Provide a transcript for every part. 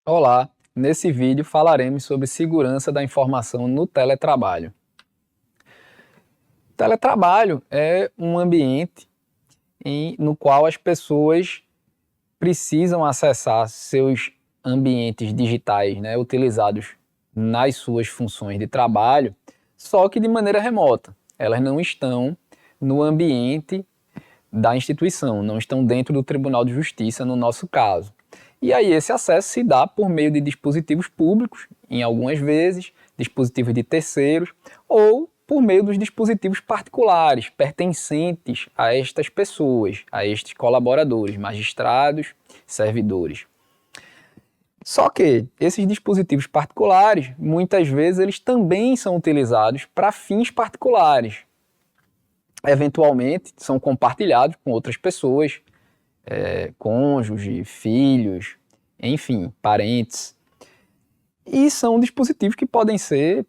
Olá, nesse vídeo falaremos sobre segurança da informação no teletrabalho. Teletrabalho é um ambiente no qual as pessoas precisam acessar seus ambientes digitais, utilizados nas suas funções de trabalho, só que de maneira remota. Elas não estão no ambiente da instituição, não estão dentro do Tribunal de Justiça, no nosso caso. E aí esse acesso se dá por meio de dispositivos públicos, em algumas vezes, dispositivos de terceiros, ou por meio dos dispositivos particulares, pertencentes a estas pessoas, a estes colaboradores, magistrados, servidores. Só que esses dispositivos particulares, muitas vezes, eles também são utilizados para fins particulares. Eventualmente, são compartilhados com outras pessoas, cônjuge, filhos, enfim, parentes. E são dispositivos que podem ser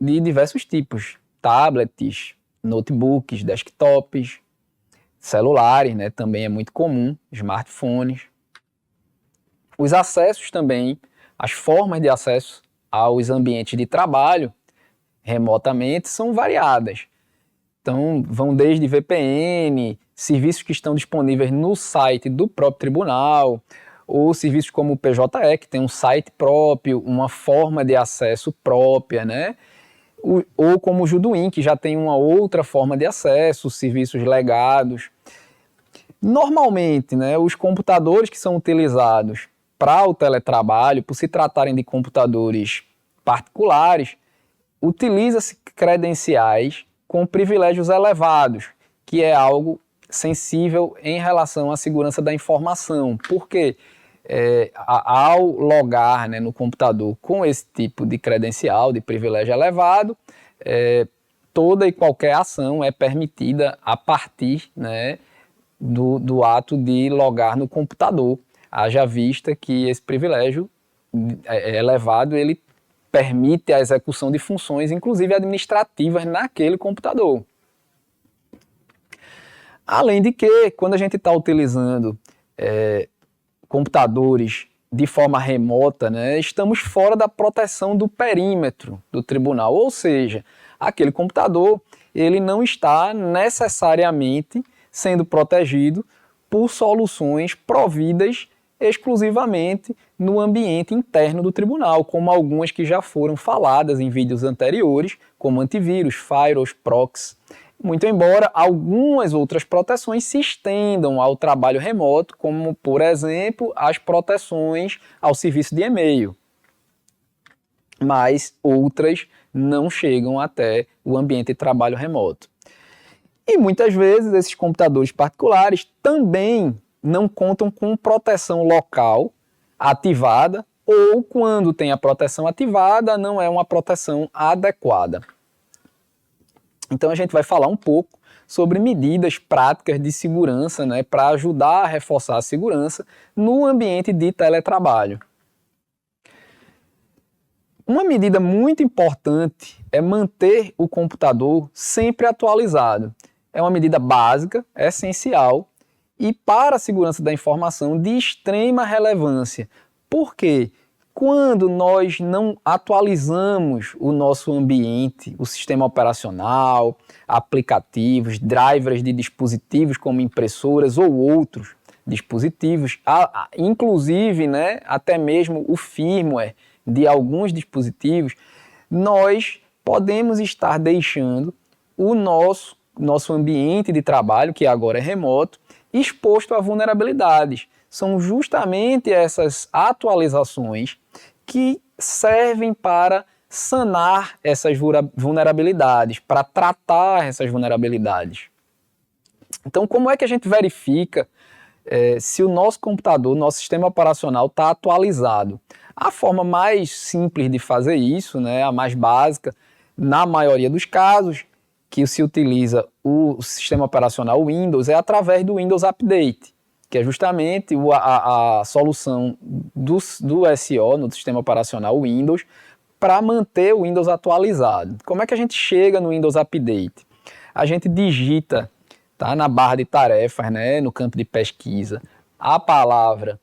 de diversos tipos: tablets, notebooks, desktops, celulares, também é muito comum, smartphones. Os acessos também, as formas de acesso aos ambientes de trabalho remotamente são variadas. Então, vão desde VPN, serviços que estão disponíveis no site do próprio tribunal, ou serviços como o PJE, que tem um site próprio, uma forma de acesso própria, ou como o Judoin, que já tem uma outra forma de acesso, serviços legados. Normalmente, os computadores que são utilizados para o teletrabalho, por se tratarem de computadores particulares, utiliza-se credenciais com privilégios elevados, que é algo sensível em relação à segurança da informação, porque ao logar no computador com esse tipo de credencial, de privilégio elevado, toda e qualquer ação é permitida a partir do ato de logar no computador, haja vista que esse privilégio elevado ele permite a execução de funções, inclusive administrativas, naquele computador. Além de que, quando a gente está utilizando computadores de forma remota, estamos fora da proteção do perímetro do tribunal, ou seja, aquele computador ele não está necessariamente sendo protegido por soluções providas exclusivamente no ambiente interno do tribunal, como algumas que já foram faladas em vídeos anteriores, como antivírus, firewalls, proxies. Muito embora algumas outras proteções se estendam ao trabalho remoto, como, por exemplo, as proteções ao serviço de e-mail. Mas outras não chegam até o ambiente de trabalho remoto. E muitas vezes esses computadores particulares também não contam com proteção local ativada, ou quando tem a proteção ativada, não é uma proteção adequada. Então a gente vai falar um pouco sobre medidas práticas de segurança, para ajudar a reforçar a segurança no ambiente de teletrabalho. Uma medida muito importante é manter o computador sempre atualizado. É uma medida básica, essencial, e para a segurança da informação de extrema relevância. Porque quando nós não atualizamos o nosso ambiente, o sistema operacional, aplicativos, drivers de dispositivos como impressoras ou outros dispositivos, inclusive até mesmo o firmware de alguns dispositivos, nós podemos estar deixando o nosso ambiente de trabalho, que agora é remoto, exposto a vulnerabilidades. São justamente essas atualizações que servem para sanar essas vulnerabilidades, para tratar essas vulnerabilidades. Então, como é que a gente verifica se o nosso computador, nosso sistema operacional está atualizado? A forma mais simples de fazer isso, a mais básica, na maioria dos casos, que se utiliza o sistema operacional Windows, é através do Windows Update, que é justamente a solução do SO, no sistema operacional Windows, para manter o Windows atualizado. Como é que a gente chega no Windows Update? A gente digita na barra de tarefas, no campo de pesquisa, a palavra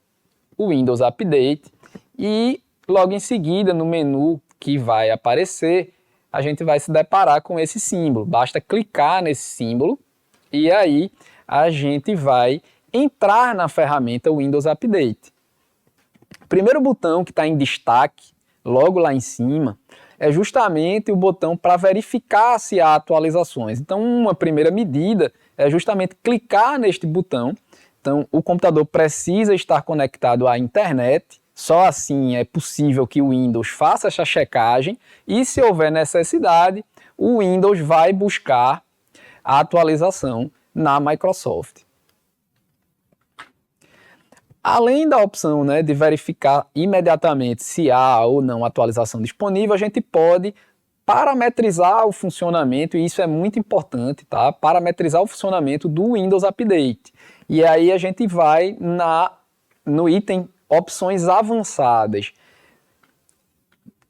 Windows Update e logo em seguida no menu que vai aparecer, a gente vai se deparar com esse símbolo. Basta clicar nesse símbolo e aí a gente vai entrar na ferramenta Windows Update. O primeiro botão que está em destaque, logo lá em cima, é justamente o botão para verificar se há atualizações. Então, uma primeira medida é justamente clicar neste botão. Então, o computador precisa estar conectado à internet, só assim é possível que o Windows faça essa checagem e, se houver necessidade, o Windows vai buscar a atualização na Microsoft. Além da opção, né, de verificar imediatamente se há ou não atualização disponível, a gente pode parametrizar o funcionamento, e isso é muito importante, tá? Parametrizar o funcionamento do Windows Update. E aí a gente vai no item Opções Avançadas.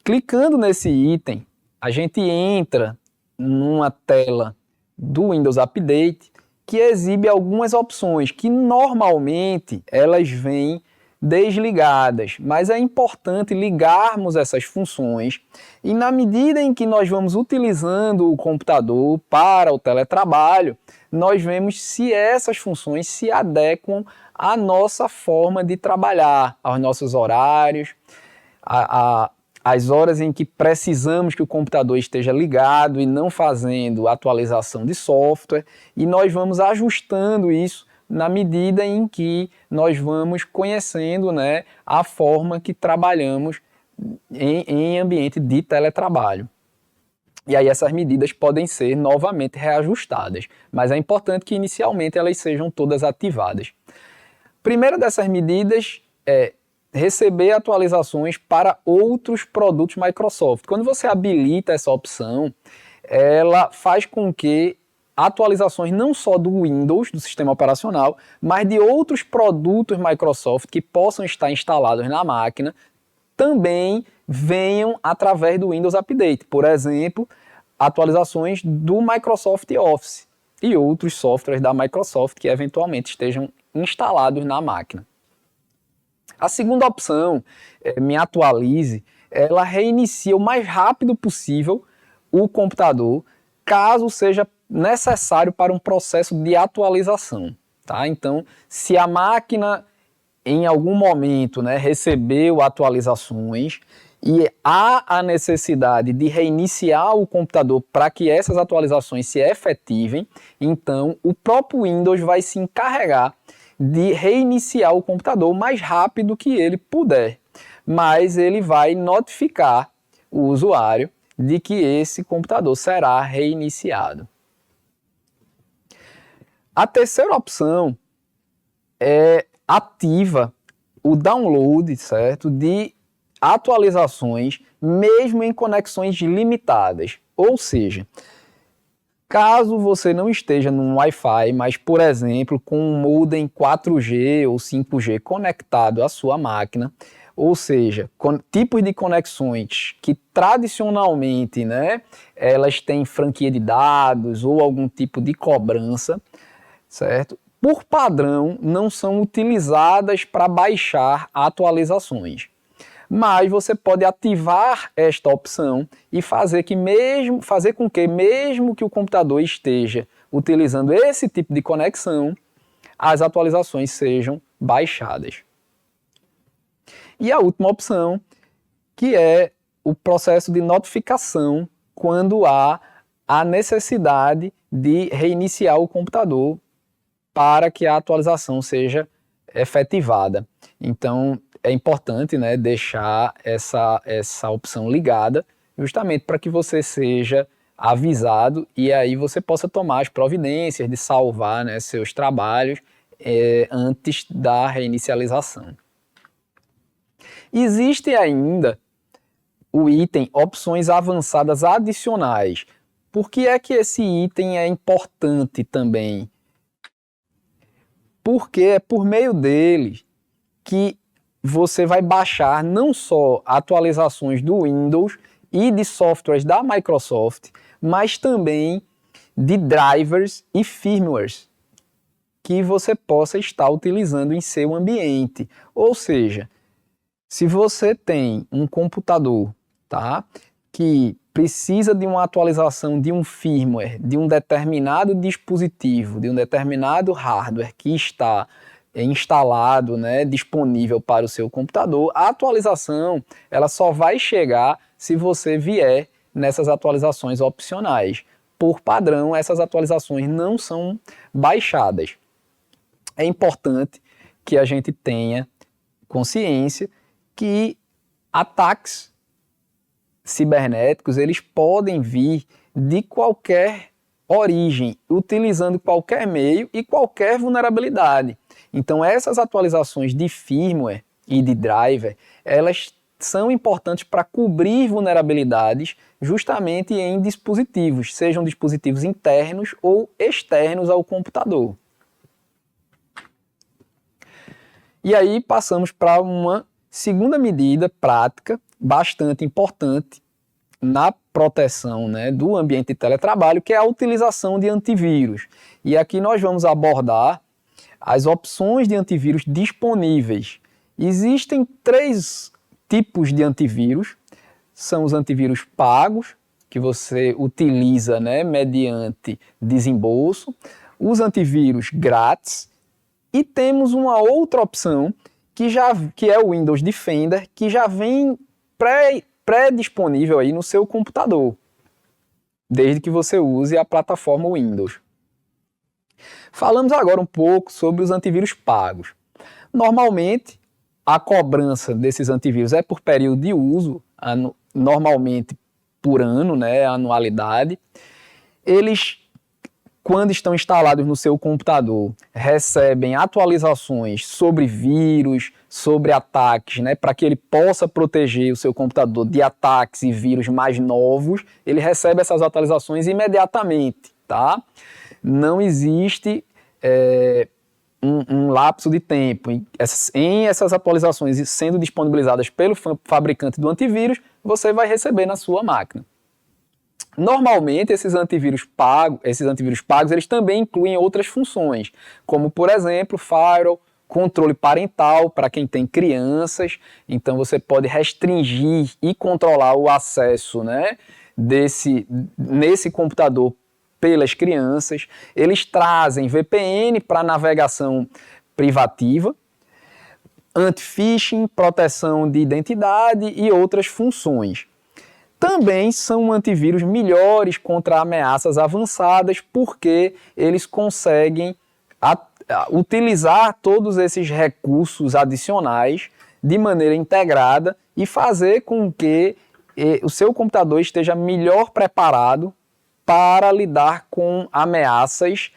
Clicando nesse item, a gente entra numa tela do Windows Update que exibe algumas opções que normalmente elas vêm desligadas, mas é importante ligarmos essas funções e na medida em que nós vamos utilizando o computador para o teletrabalho, nós vemos se essas funções se adequam à nossa forma de trabalhar, aos nossos horários, as horas em que precisamos que o computador esteja ligado e não fazendo atualização de software, e nós vamos ajustando isso na medida em que nós vamos conhecendo, né, a forma que trabalhamos em ambiente de teletrabalho. E aí essas medidas podem ser novamente reajustadas, mas é importante que inicialmente elas sejam todas ativadas. Primeira dessas medidas é receber atualizações para outros produtos Microsoft. Quando você habilita essa opção, ela faz com que atualizações não só do Windows, do sistema operacional, mas de outros produtos Microsoft que possam estar instalados na máquina, também venham através do Windows Update. Por exemplo, atualizações do Microsoft Office e outros softwares da Microsoft que eventualmente estejam instalados na máquina. A segunda opção, Me Atualize, ela reinicia o mais rápido possível o computador, caso seja necessário para um processo de atualização. Tá? Então, se a máquina em algum momento, né, recebeu atualizações e há a necessidade de reiniciar o computador para que essas atualizações se efetivem, então o próprio Windows vai se encarregar de reiniciar o computador o mais rápido que ele puder, mas ele vai notificar o usuário de que esse computador será reiniciado. A terceira opção ativa o download, certo, de atualizações, mesmo em conexões limitadas. Ou seja, caso você não esteja num Wi-Fi, mas, por exemplo, com um modem 4G ou 5G conectado à sua máquina, ou seja, tipos de conexões que tradicionalmente, né, elas têm franquia de dados ou algum tipo de cobrança, certo? Por padrão, não são utilizadas para baixar atualizações. Mas você pode ativar esta opção e fazer com que, mesmo que o computador esteja utilizando esse tipo de conexão, as atualizações sejam baixadas. E a última opção, que é o processo de notificação quando há a necessidade de reiniciar o computador para que a atualização seja efetivada. Então, é importante, né, deixar essa opção ligada, justamente para que você seja avisado e aí você possa tomar as providências de salvar, né, seus trabalhos antes da reinicialização. Existe ainda o item Opções Avançadas Adicionais. Por que é que esse item é importante também? Porque é por meio dele que você vai baixar não só atualizações do Windows e de softwares da Microsoft, mas também de drivers e firmwares. que você possa estar utilizando em seu ambiente. Ou seja, se você tem um computador, tá, que precisa de uma atualização de um firmware, de um determinado dispositivo, de um determinado hardware que está instalado, né, disponível para o seu computador, a atualização ela só vai chegar se você vier nessas atualizações opcionais. Por padrão, essas atualizações não são baixadas. É importante que a gente tenha consciência que ataques cibernéticos eles podem vir de qualquer origem, utilizando qualquer meio e qualquer vulnerabilidade. Então essas atualizações de firmware e de driver, elas são importantes para cobrir vulnerabilidades justamente em dispositivos, sejam dispositivos internos ou externos ao computador. E aí passamos para uma segunda medida prática bastante importante na proteção, né, do ambiente de teletrabalho, que é a utilização de antivírus. E aqui nós vamos abordar as opções de antivírus disponíveis. Existem 3 tipos de antivírus. São os antivírus pagos, que você utiliza, né, mediante desembolso, os antivírus grátis, e temos uma outra opção que é o Windows Defender, que já vem pré-disponível aí no seu computador, desde que você use a plataforma Windows. Falamos agora um pouco sobre os antivírus pagos. Normalmente, a cobrança desses antivírus é por período de uso, normalmente por ano, né, anualidade. Eles, quando estão instalados no seu computador, recebem atualizações sobre vírus, sobre ataques, né, para que ele possa proteger o seu computador de ataques e vírus mais novos. Ele recebe essas atualizações imediatamente, tá? Não existe um lapso de tempo. Em essas atualizações sendo disponibilizadas pelo fabricante do antivírus, você vai receber na sua máquina. Normalmente, esses antivírus pagos, eles também incluem outras funções, como, por exemplo, firewall, controle parental para quem tem crianças. Então, você pode restringir e controlar o acesso, né, nesse computador pelas crianças. Eles trazem VPN para navegação privativa, anti-phishing, proteção de identidade e outras funções. Também são antivírus melhores contra ameaças avançadas, porque eles conseguem utilizar todos esses recursos adicionais de maneira integrada e fazer com que o seu computador esteja melhor preparado para lidar com ameaças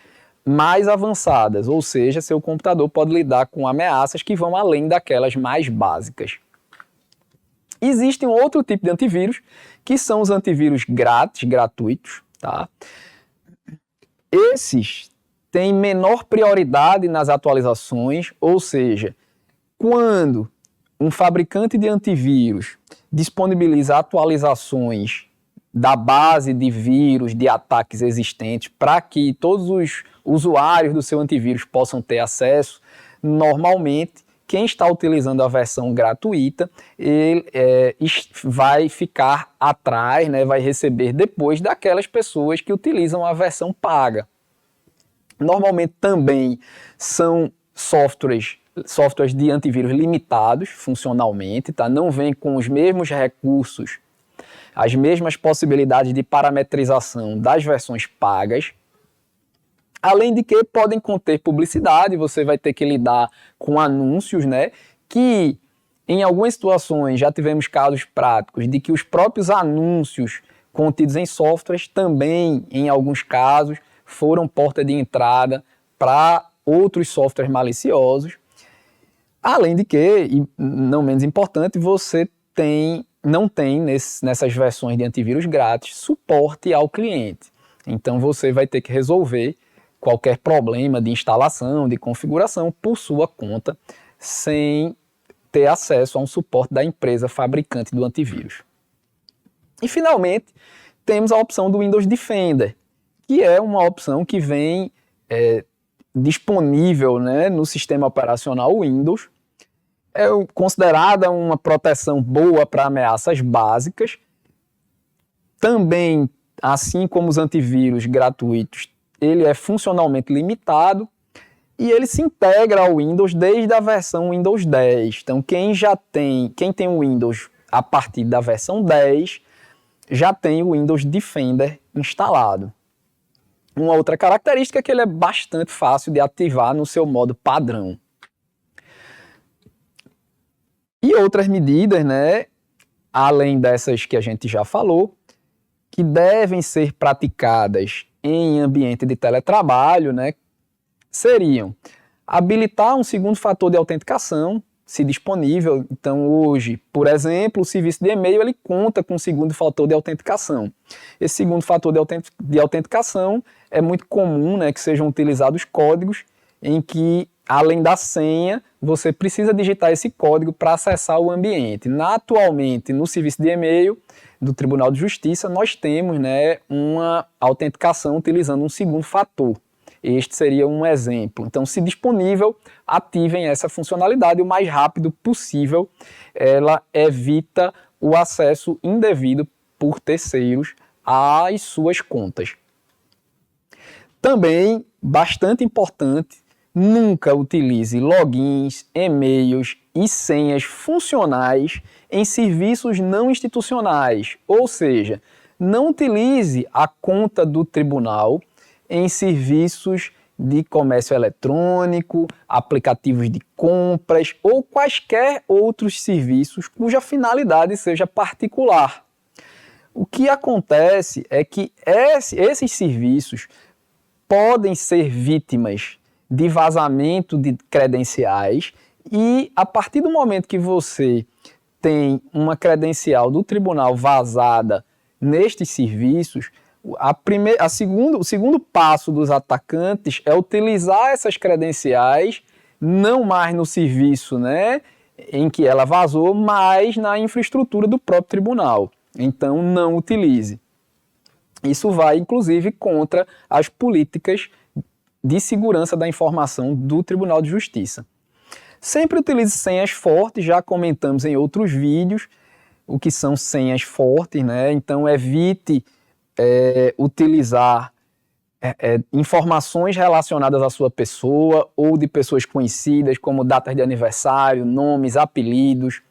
mais avançadas, ou seja, seu computador pode lidar com ameaças que vão além daquelas mais básicas. Existe um outro tipo de antivírus, que são os antivírus grátis, gratuitos, tá? Esses têm menor prioridade nas atualizações, ou seja, quando um fabricante de antivírus disponibiliza atualizações da base de vírus, de ataques existentes, para que todos os usuários do seu antivírus possam ter acesso, normalmente quem está utilizando a versão gratuita, ele vai ficar atrás, né, vai receber depois daquelas pessoas que utilizam a versão paga. Normalmente também são softwares de antivírus limitados funcionalmente, tá? Não vem com os mesmos recursos, as mesmas possibilidades de parametrização das versões pagas. Além de que podem conter publicidade, você vai ter que lidar com anúncios, né? Que em algumas situações já tivemos casos práticos de que os próprios anúncios contidos em softwares também, em alguns casos, foram porta de entrada para outros softwares maliciosos. Além de que, e não menos importante, você não tem nessas versões de antivírus grátis suporte ao cliente. Então você vai ter que resolver qualquer problema de instalação, de configuração por sua conta, sem ter acesso a um suporte da empresa fabricante do antivírus. E finalmente, temos a opção do Windows Defender, que é uma opção que vem disponível, né, no sistema operacional Windows. É considerada uma proteção boa para ameaças básicas. Também, assim como os antivírus gratuitos, ele é funcionalmente limitado e ele se integra ao Windows desde a versão Windows 10. Então, quem tem o Windows a partir da versão 10, já tem o Windows Defender instalado. Uma outra característica é que ele é bastante fácil de ativar no seu modo padrão. E outras medidas, né, além dessas que a gente já falou, que devem ser praticadas em ambiente de teletrabalho, né, seriam habilitar um segundo fator de autenticação, se disponível. Então, hoje, por exemplo, o serviço de e-mail ele conta com um segundo fator de autenticação. Esse segundo fator de autenticação é muito comum, né, que sejam utilizados códigos em que, além da senha, você precisa digitar esse código para acessar o ambiente. Atualmente, no serviço de e-mail do Tribunal de Justiça, nós temos, né, uma autenticação utilizando um segundo fator. Este seria um exemplo. Então, se disponível, ativem essa funcionalidade o mais rápido possível. Ela evita o acesso indevido por terceiros às suas contas. Também, bastante importante, nunca utilize logins, e-mails e senhas funcionais em serviços não institucionais. Ou seja, não utilize a conta do tribunal em serviços de comércio eletrônico, aplicativos de compras ou quaisquer outros serviços cuja finalidade seja particular. O que acontece é que esses serviços podem ser vítimas de vazamento de credenciais e, a partir do momento que você tem uma credencial do tribunal vazada nestes serviços, o segundo passo dos atacantes é utilizar essas credenciais não mais no serviço, né, em que ela vazou, mas na infraestrutura do próprio tribunal. Então, não utilize. Isso vai, inclusive, contra as políticas de segurança da informação do Tribunal de Justiça. Sempre utilize senhas fortes, já comentamos em outros vídeos o que são senhas fortes, né? Então, evite utilizar informações relacionadas à sua pessoa ou de pessoas conhecidas, como datas de aniversário, nomes, apelidos.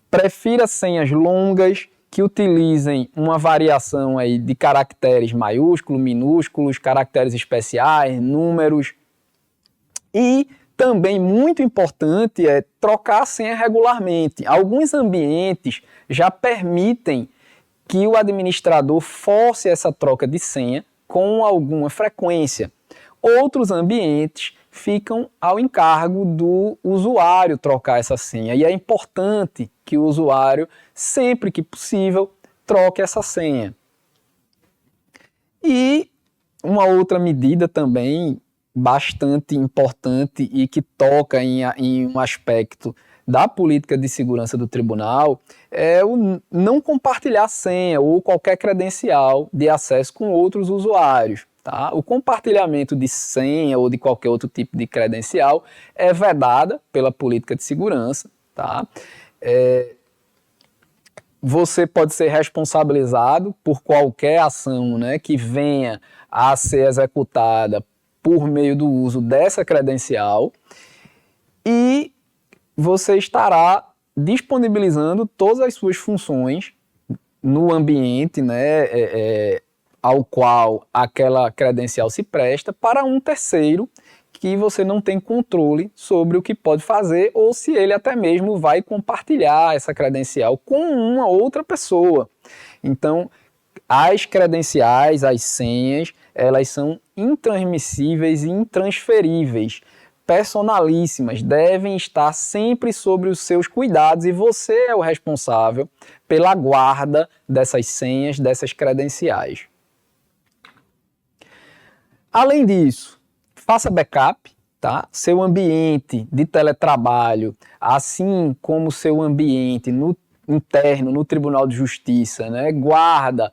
Prefira senhas longas que utilizem uma variação aí de caracteres maiúsculos, minúsculos, caracteres especiais, números. E também muito importante é trocar a senha regularmente. Alguns ambientes já permitem que o administrador force essa troca de senha com alguma frequência. Outros ambientes ficam ao encargo do usuário trocar essa senha. E é importante que o usuário, sempre que possível, troque essa senha. E uma outra medida também bastante importante e que toca em um aspecto da política de segurança do tribunal é o não compartilhar senha ou qualquer credencial de acesso com outros usuários. Tá? O compartilhamento de senha ou de qualquer outro tipo de credencial é vedada pela política de segurança. Tá? Você pode ser responsabilizado por qualquer ação, né, que venha a ser executada por meio do uso dessa credencial e você estará disponibilizando todas as suas funções no ambiente, né, ao qual aquela credencial se presta para um terceiro que você não tem controle sobre o que pode fazer ou se ele até mesmo vai compartilhar essa credencial com uma outra pessoa. Então, as credenciais, as senhas, elas são intransmissíveis e intransferíveis, personalíssimas, devem estar sempre sobre os seus cuidados e você é o responsável pela guarda dessas senhas, dessas credenciais. Além disso, faça backup, tá? Seu ambiente de teletrabalho, assim como seu ambiente interno no Tribunal de Justiça, né? Guarda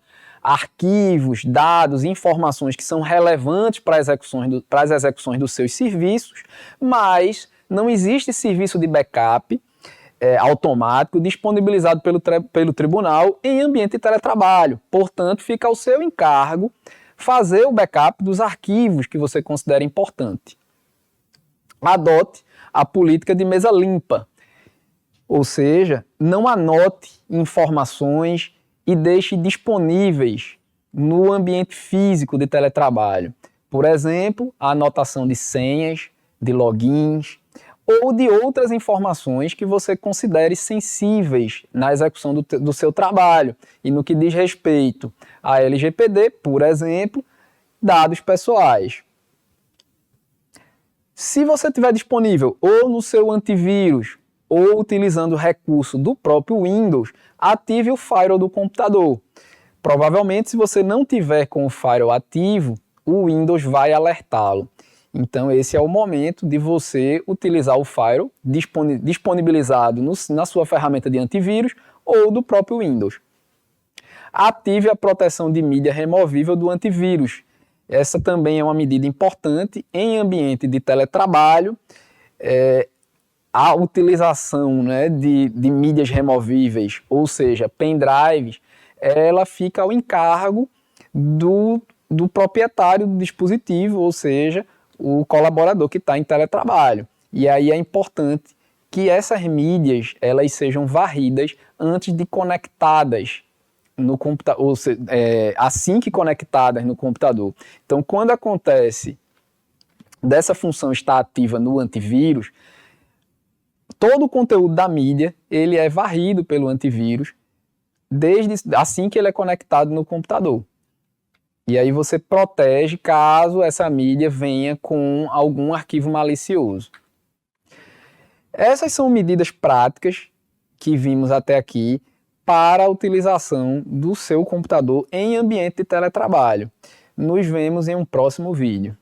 arquivos, dados, informações que são relevantes para as execuções dos seus serviços, mas não existe serviço de backup automático disponibilizado pelo tribunal em ambiente de teletrabalho. Portanto, fica ao seu encargo fazer o backup dos arquivos que você considera importante. Adote a política de mesa limpa, ou seja, não anote informações e deixe disponíveis no ambiente físico de teletrabalho. Por exemplo, a anotação de senhas, de logins ou de outras informações que você considere sensíveis na execução do seu trabalho. E no que diz respeito à LGPD, por exemplo, dados pessoais. Se você tiver disponível ou no seu antivírus ou utilizando o recurso do próprio Windows, ative o firewall do computador. Provavelmente, se você não tiver com o firewall ativo, o Windows vai alertá-lo. Então, esse é o momento de você utilizar o firewall disponibilizado na sua ferramenta de antivírus ou do próprio Windows. Ative a proteção de mídia removível do antivírus. Essa também é uma medida importante em ambiente de teletrabalho. A utilização, né, de mídias removíveis, ou seja, pendrives, ela fica ao encargo do proprietário do dispositivo, ou seja, o colaborador que está em teletrabalho. E aí é importante que essas mídias elas sejam varridas antes de conectadas no computador, assim que conectadas no computador. Então, quando acontece dessa função estar ativa no antivírus, todo o conteúdo da mídia ele é varrido pelo antivírus assim que ele é conectado no computador. E aí você protege caso essa mídia venha com algum arquivo malicioso. Essas são medidas práticas que vimos até aqui para a utilização do seu computador em ambiente de teletrabalho. Nos vemos em um próximo vídeo.